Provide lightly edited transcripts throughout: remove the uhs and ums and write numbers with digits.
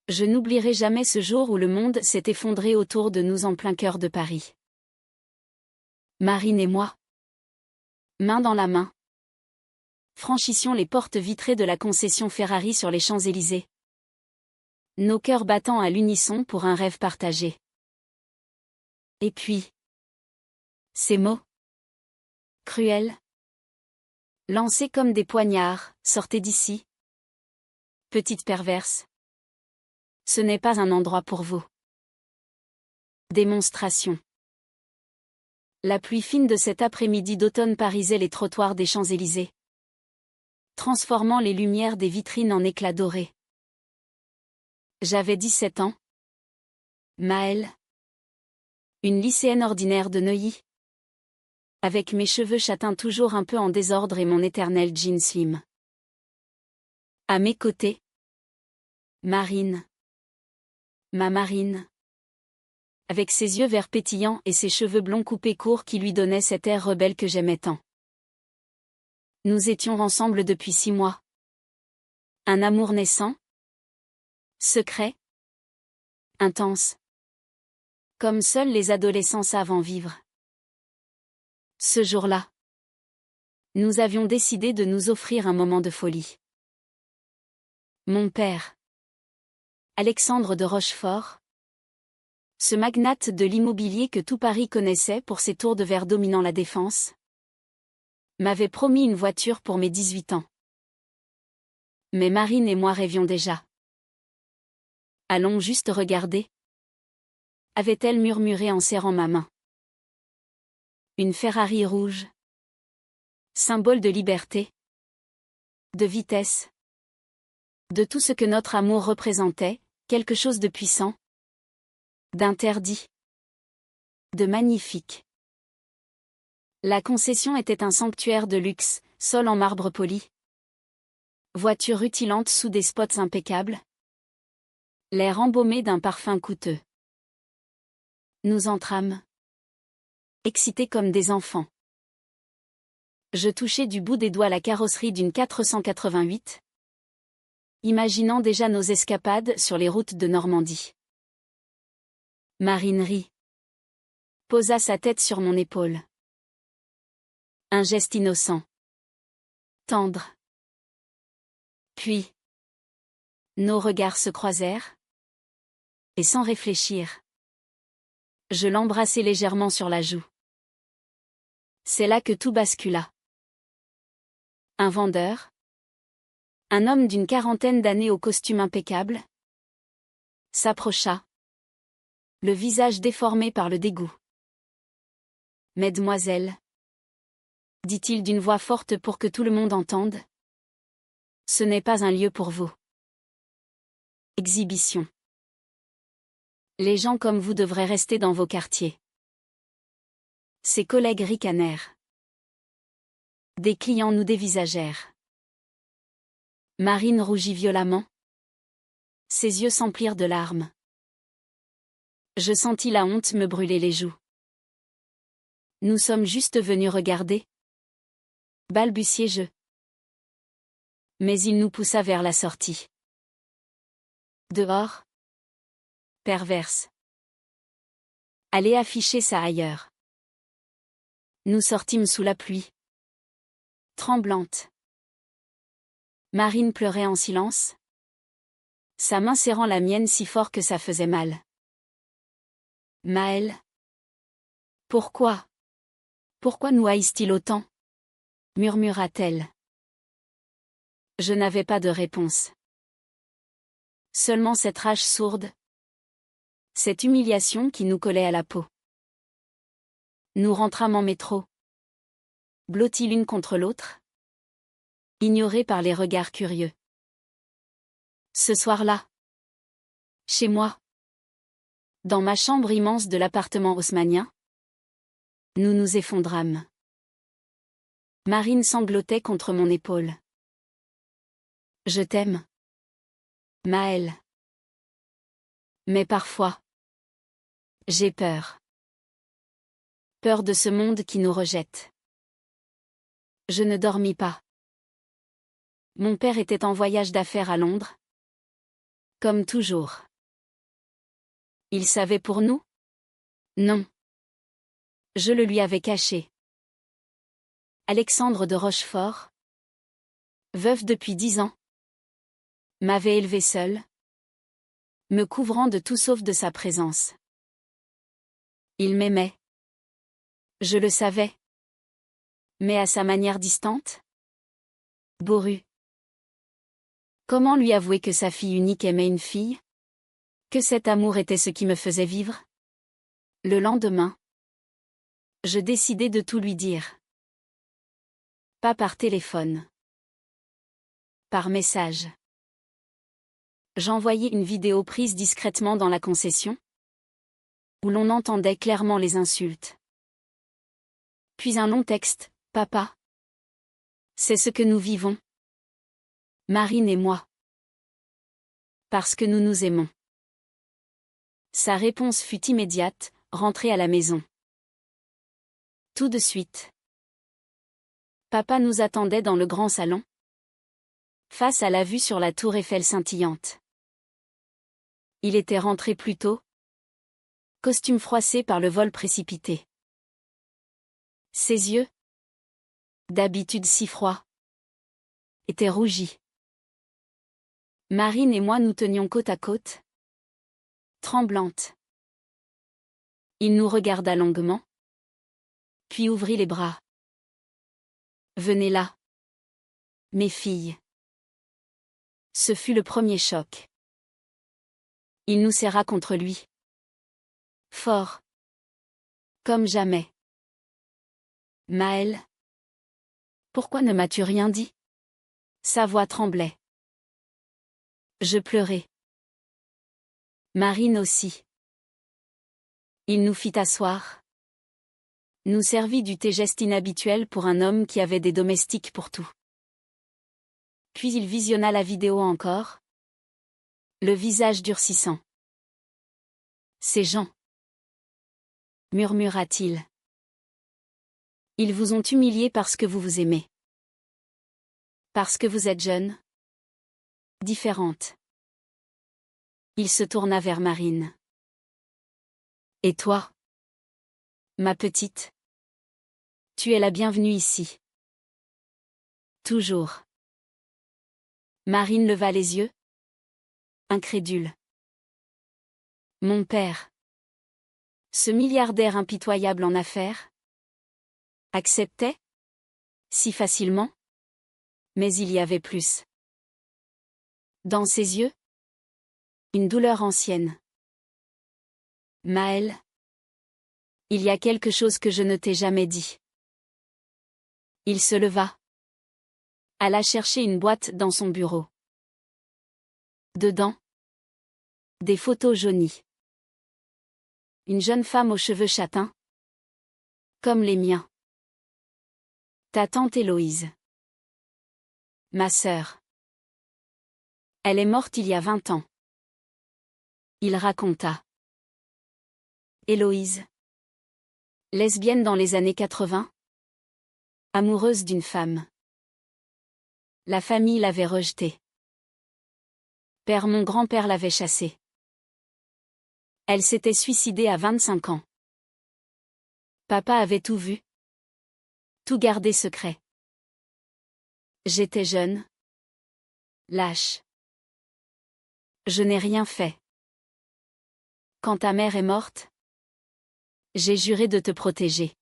Je n'oublierai jamais ce jour où le monde s'est effondré autour de nous en plein cœur de Paris. Marine et moi, main dans la main, franchissions les portes vitrées de la concession Ferrari sur les Champs-Élysées. Nos cœurs battant à l'unisson pour un rêve partagé. Et puis, ces mots, cruels, lancés comme des poignards, sortez d'ici. Petite perverse. Ce n'est pas un endroit pour vous. Démonstration. La pluie fine de cet après-midi d'automne parisait les trottoirs des Champs-Élysées, transformant les lumières des vitrines en éclats dorés. J'avais 17 ans. Maëlle. Une lycéenne ordinaire de Neuilly. Avec mes cheveux châtains toujours un peu en désordre et mon éternel jean slim. À mes côtés, Marine. Ma Marine. Avec ses yeux verts pétillants et ses cheveux blonds coupés courts qui lui donnaient cet air rebelle que j'aimais tant. Nous étions ensemble depuis 6 mois. Un amour naissant. Secret. Intense. Comme seuls les adolescents savent en vivre. Ce jour-là, nous avions décidé de nous offrir un moment de folie. Mon père, Alexandre de Rochefort, ce magnate de l'immobilier que tout Paris connaissait pour ses tours de verre dominant la Défense, m'avait promis une voiture pour mes 18 ans. Mais Marine et moi rêvions déjà. Allons juste regarder, avait-elle murmuré en serrant ma main. Une Ferrari rouge, symbole de liberté, de vitesse, de tout ce que notre amour représentait, quelque chose de puissant, d'interdit, de magnifique. La concession était un sanctuaire de luxe, sol en marbre poli, voiture rutilante sous des spots impeccables, l'air embaumé d'un parfum coûteux. Nous entrâmes, excités comme des enfants. Je touchais du bout des doigts la carrosserie d'une 488, imaginant déjà nos escapades sur les routes de Normandie. Marine rit, posa sa tête sur mon épaule. Un geste innocent, tendre. Puis, nos regards se croisèrent, et sans réfléchir, je l'embrassai légèrement sur la joue. C'est là que tout bascula. Un vendeur, un homme d'une quarantaine d'années au costume impeccable, s'approcha, le visage déformé par le dégoût. « Mesdemoiselles, dit-il d'une voix forte pour que tout le monde entende, ce n'est pas un lieu pour vous. Exhibition. Les gens comme vous devraient rester dans vos quartiers. » Ses collègues ricanèrent. Des clients nous dévisagèrent. Marine rougit violemment. Ses yeux s'emplirent de larmes. Je sentis la honte me brûler les joues. Nous sommes juste venus regarder, balbutiai-je. Mais il nous poussa vers la sortie. Dehors. Perverse. Allez afficher ça ailleurs. Nous sortîmes sous la pluie. Tremblante. Marine pleurait en silence, sa main serrant la mienne si fort que ça faisait mal. Maëlle. Pourquoi nous haïssent-ils autant? Murmura-t-elle. Je n'avais pas de réponse. Seulement cette rage sourde. Cette humiliation qui nous collait à la peau. Nous rentrâmes en métro. Blottis l'une contre l'autre. Ignorés par les regards curieux. Ce soir-là. Chez moi. Dans ma chambre immense de l'appartement haussmannien. Nous nous effondrâmes. Marine sanglotait contre mon épaule. Je t'aime. Maëlle. Mais parfois. J'ai peur. Peur de ce monde qui nous rejette. Je ne dormis pas. Mon père était en voyage d'affaires à Londres. Comme toujours. Il savait pour nous? Non. Je le lui avais caché. Alexandre de Rochefort, veuf depuis 10 ans, m'avait élevé seul, me couvrant de tout sauf de sa présence. Il m'aimait. Je le savais. Mais à sa manière distante? Bourru. Comment lui avouer que sa fille unique aimait une fille? Que cet amour était ce qui me faisait vivre? Le lendemain, je décidai de tout lui dire. Pas par téléphone. Par message. J'envoyai une vidéo prise discrètement dans la concession, où l'on entendait clairement les insultes. Puis un long texte, Papa. C'est ce que nous vivons. Marine et moi. Parce que nous nous aimons. Sa réponse fut immédiate, rentrez à la maison. Tout de suite. Papa nous attendait dans le grand salon, face à la vue sur la tour Eiffel scintillante. Il était rentré plus tôt, costume froissé par le vol précipité. Ses yeux, d'habitude si froids, étaient rougis. Marine et moi nous tenions côte à côte, tremblantes. Il nous regarda longuement, puis ouvrit les bras. Venez là. Mes filles. Ce fut le premier choc. Il nous serra contre lui. Fort. Comme jamais. Maëlle. Pourquoi ne m'as-tu rien dit? Sa voix tremblait. Je pleurais. Marine aussi. Il nous fit asseoir. Nous servit du thé, geste inhabituel pour un homme qui avait des domestiques pour tout. Puis il visionna la vidéo encore. Le visage durcissant. Ces gens. Murmura-t-il. Ils vous ont humilié parce que vous vous aimez. Parce que vous êtes jeune. Différente. Il se tourna vers Marine. Et toi? Ma petite? Tu es la bienvenue ici. Toujours. Marine leva les yeux. Incrédule. Mon père. Ce milliardaire impitoyable en affaires? Acceptait? Si facilement? Mais il y avait plus. Dans ses yeux? Une douleur ancienne. Maëlle? Il y a quelque chose que je ne t'ai jamais dit. Il se leva. Alla chercher une boîte dans son bureau. Dedans, des photos jaunies. Une jeune femme aux cheveux châtains. Comme les miens. Ta tante Héloïse. Ma sœur. Elle est morte il y a 20 ans. Il raconta. Héloïse. Lesbienne dans les années 80. Amoureuse d'une femme. La famille l'avait rejetée. Mon grand-père l'avait chassée. Elle s'était suicidée à 25 ans. Papa avait tout vu. Tout gardé secret. J'étais jeune. Lâche. Je n'ai rien fait. Quand ta mère est morte, j'ai juré de te protéger.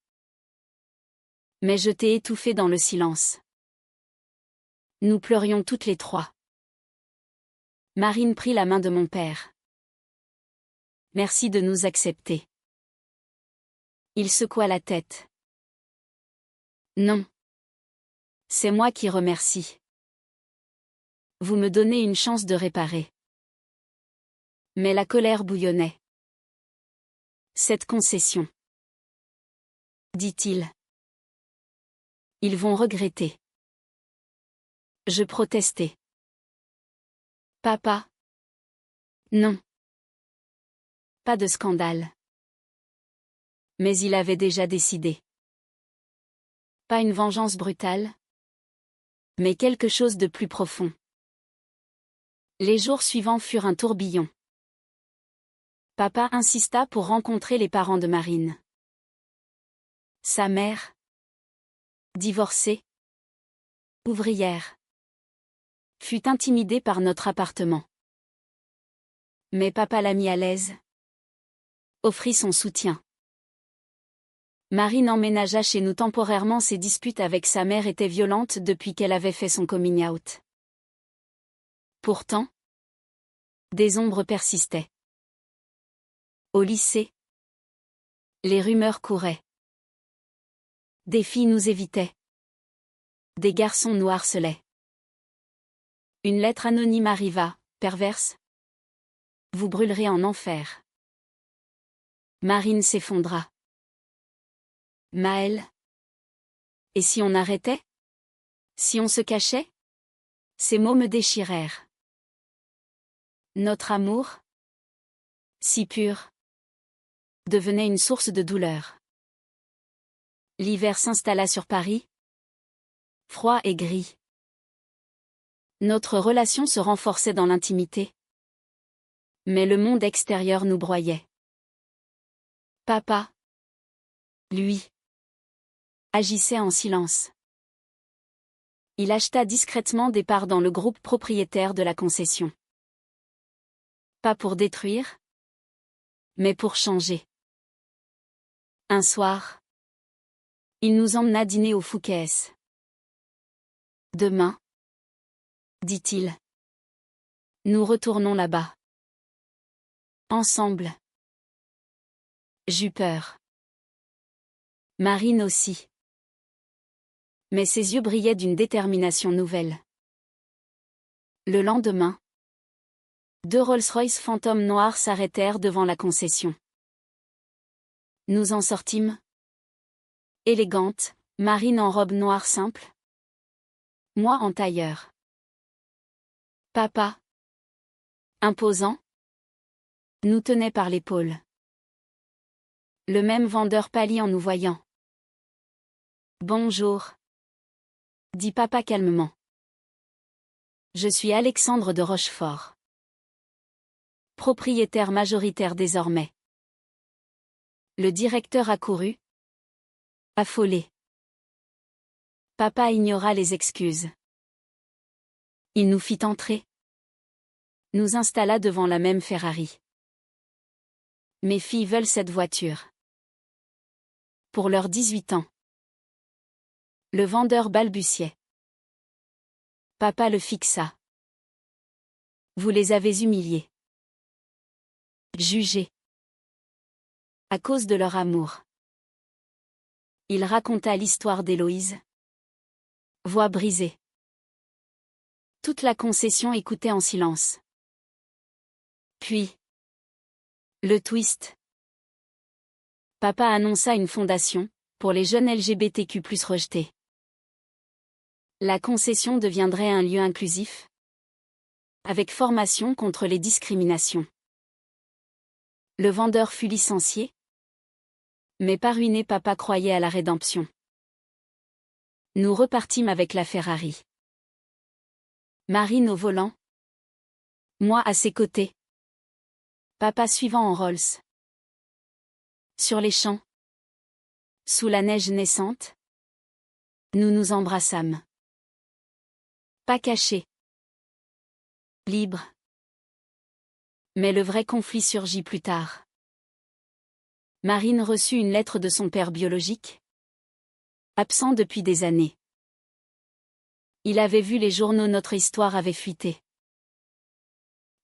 Mais je t'ai étouffé dans le silence. Nous pleurions toutes les trois. Marine prit la main de mon père. Merci de nous accepter. Il secoua la tête. Non. C'est moi qui remercie. Vous me donnez une chance de réparer. Mais la colère bouillonnait. Cette concession. Dit-il. Ils vont regretter. Je protestai. Papa. Non. Pas de scandale. Mais il avait déjà décidé. Pas une vengeance brutale. Mais quelque chose de plus profond. Les jours suivants furent un tourbillon. Papa insista pour rencontrer les parents de Marine. Sa mère, divorcée, ouvrière, fut intimidée par notre appartement. Mais papa l'a mis à l'aise, offrit son soutien. Marine emménagea chez nous temporairement. Ses disputes avec sa mère étaient violentes depuis qu'elle avait fait son coming out. Pourtant, des ombres persistaient. Au lycée, les rumeurs couraient. Des filles nous évitaient. Des garçons nous harcelaient. Une lettre anonyme arriva, perverse. Vous brûlerez en enfer. Marine s'effondra. Maëlle. Et si on arrêtait? Si on se cachait? Ces mots me déchirèrent. Notre amour, si pur, devenait une source de douleur. L'hiver s'installa sur Paris. Froid et gris. Notre relation se renforçait dans l'intimité. Mais le monde extérieur nous broyait. Papa, lui, agissait en silence. Il acheta discrètement des parts dans le groupe propriétaire de la concession. Pas pour détruire, mais pour changer. Un soir, il nous emmena dîner au Fouquet's. Demain, dit-il, nous retournons là-bas. Ensemble. J'eus peur. Marine aussi. Mais ses yeux brillaient d'une détermination nouvelle. Le lendemain, 2 Rolls-Royce fantômes noirs s'arrêtèrent devant la concession. Nous en sortîmes. Élégante, Marine en robe noire simple. Moi en tailleur. Papa, imposant, nous tenait par l'épaule. Le même vendeur pâlit en nous voyant. Bonjour, dit papa calmement. Je suis Alexandre de Rochefort. Propriétaire majoritaire désormais. Le directeur accourut. Affolé. Papa ignora les excuses. Il nous fit entrer. Nous installa devant la même Ferrari. Mes filles veulent cette voiture. Pour leurs 18 ans. Le vendeur balbutiait. Papa le fixa. Vous les avez humiliés. Jugés. À cause de leur amour. Il raconta l'histoire d'Héloïse. Voix brisée. Toute la concession écoutait en silence. Puis, le twist. Papa annonça une fondation, pour les jeunes LGBTQ+ rejetés. La concession deviendrait un lieu inclusif, avec formation contre les discriminations. Le vendeur fut licencié. Mais pas ruiné, papa croyait à la rédemption. Nous repartîmes avec la Ferrari. Marine au volant. Moi à ses côtés. Papa suivant en Rolls. Sur les champs. Sous la neige naissante. Nous nous embrassâmes. Pas cachés. Libres. Mais le vrai conflit surgit plus tard. Marine reçut une lettre de son père biologique. Absent depuis des années. Il avait vu les journaux, notre histoire avait fuité.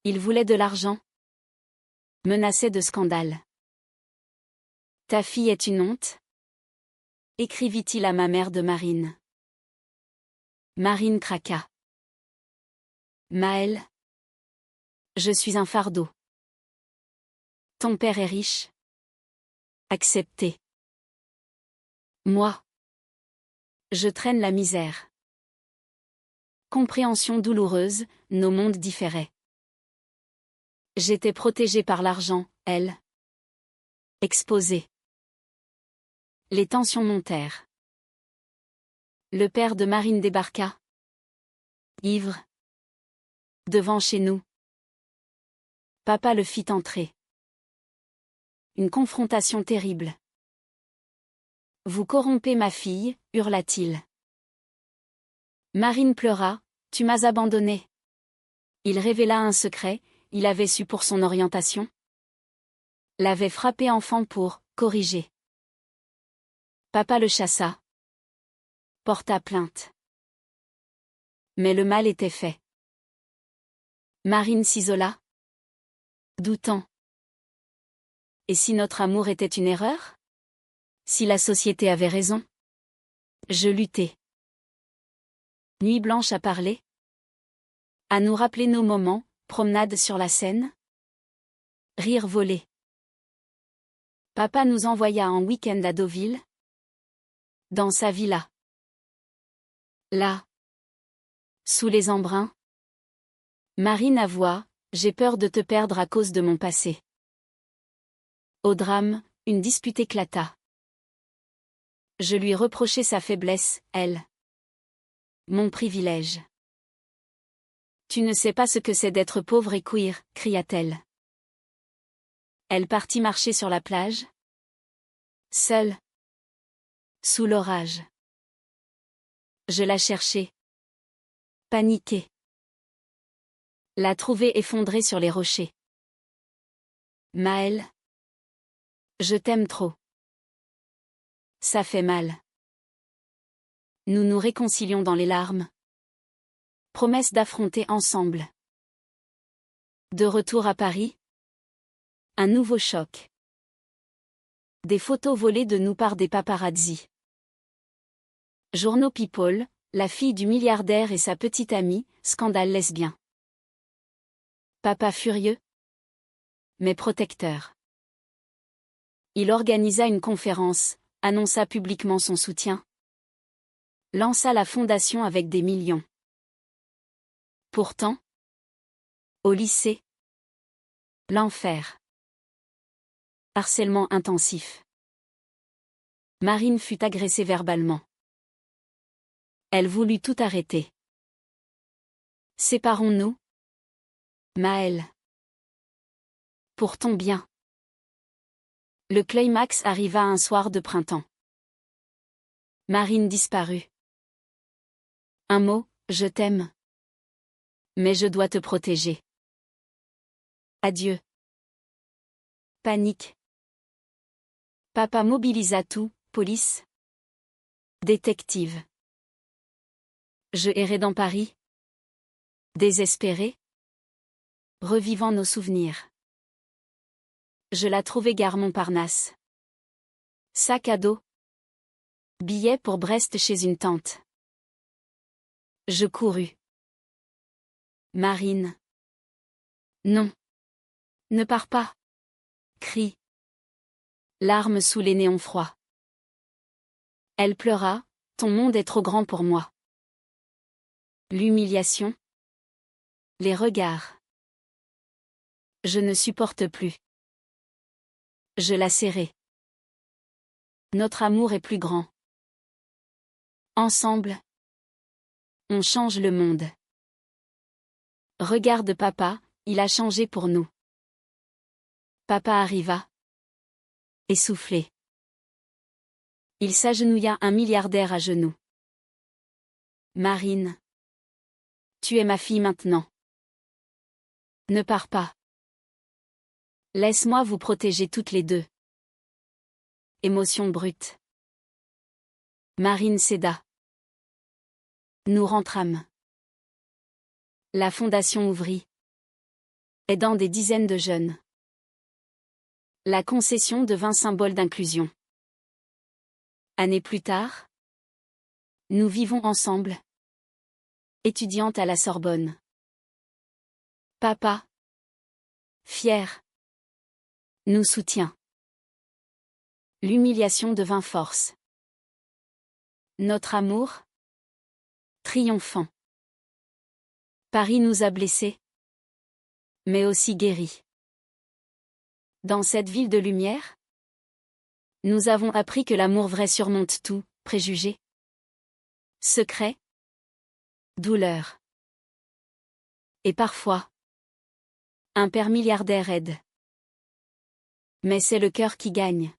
Il voulait de l'argent. Menaçait de scandale. Ta fille est une honte, écrivit-il à ma mère de Marine. Marine craqua. Maëlle, je suis un fardeau. Ton père est riche. Accepté. Moi, je traîne la misère. Compréhension douloureuse, nos mondes différaient. J'étais protégée par l'argent, elle. Exposée. Les tensions montèrent. Le père de Marine débarqua. Ivre. Devant chez nous, Papa le fit entrer. Une confrontation terrible. Vous corrompez ma fille, hurla-t-il. Marine pleura, tu m'as abandonné. Il révéla un secret, il avait su pour son orientation. L'avait frappé enfant pour corriger. Papa le chassa. Porta plainte. Mais le mal était fait. Marine s'isola. Doutant. Et si notre amour était une erreur? Si la société avait raison? Je luttais. Nuit blanche à parler? À nous rappeler nos moments, promenade sur la Seine? Rire volé. Papa nous envoya en week-end à Deauville. Dans sa villa. Là. Sous les embruns. Marine avoua, j'ai peur de te perdre à cause de mon passé. Au drame, une dispute éclata. Je lui reprochai sa faiblesse, elle. Mon privilège. Tu ne sais pas ce que c'est d'être pauvre et queer, cria-t-elle. Elle partit marcher sur la plage. Seule. Sous l'orage. Je la cherchai. Paniquée. La trouvai effondrée sur les rochers. Maëlle. Je t'aime trop. Ça fait mal. Nous nous réconcilions dans les larmes. Promesse d'affronter ensemble. De retour à Paris. Un nouveau choc. Des photos volées de nous par des paparazzi. Journaux People, la fille du milliardaire et sa petite amie, scandale lesbien. Papa furieux. Mais protecteur. Il organisa une conférence, annonça publiquement son soutien. Lança la fondation avec des millions. Pourtant, au lycée, l'enfer. Harcèlement intensif. Marine fut agressée verbalement. Elle voulut tout arrêter. Séparons-nous, Maëlle. Pour ton bien. Le climax arriva un soir de printemps. Marine disparut. Un mot, je t'aime. Mais je dois te protéger. Adieu. Panique. Papa mobilisa tout, police. Détective. Je errais dans Paris. Désespéré. Revivant nos souvenirs. Je la trouvai gare Montparnasse. Sac à dos. Billet pour Brest chez une tante. Je courus. Marine. Non. Ne pars pas. Cri. Larmes sous les néons froids. Elle pleura, ton monde est trop grand pour moi. L'humiliation. Les regards. Je ne supporte plus. Je la serrai. Notre amour est plus grand. Ensemble. On change le monde. Regarde papa, il a changé pour nous. Papa arriva. Essoufflé. Il s'agenouilla un milliardaire à genoux. Marine. Tu es ma fille maintenant. Ne pars pas. Laisse-moi vous protéger toutes les deux. Émotion brute. Marine céda. Nous rentrâmes. La fondation ouvrit. Aidant des dizaines de jeunes. La concession devint symbole d'inclusion. Années plus tard, nous vivons ensemble. Étudiante à la Sorbonne. Papa. Fier. Nous soutient. L'humiliation devint force. Notre amour. Triomphant. Paris nous a blessés. Mais aussi guéris. Dans cette ville de lumière, nous avons appris que l'amour vrai surmonte tout, préjugés. Secret. Douleur. Et parfois, Un père milliardaire aide. Mais c'est le cœur qui gagne.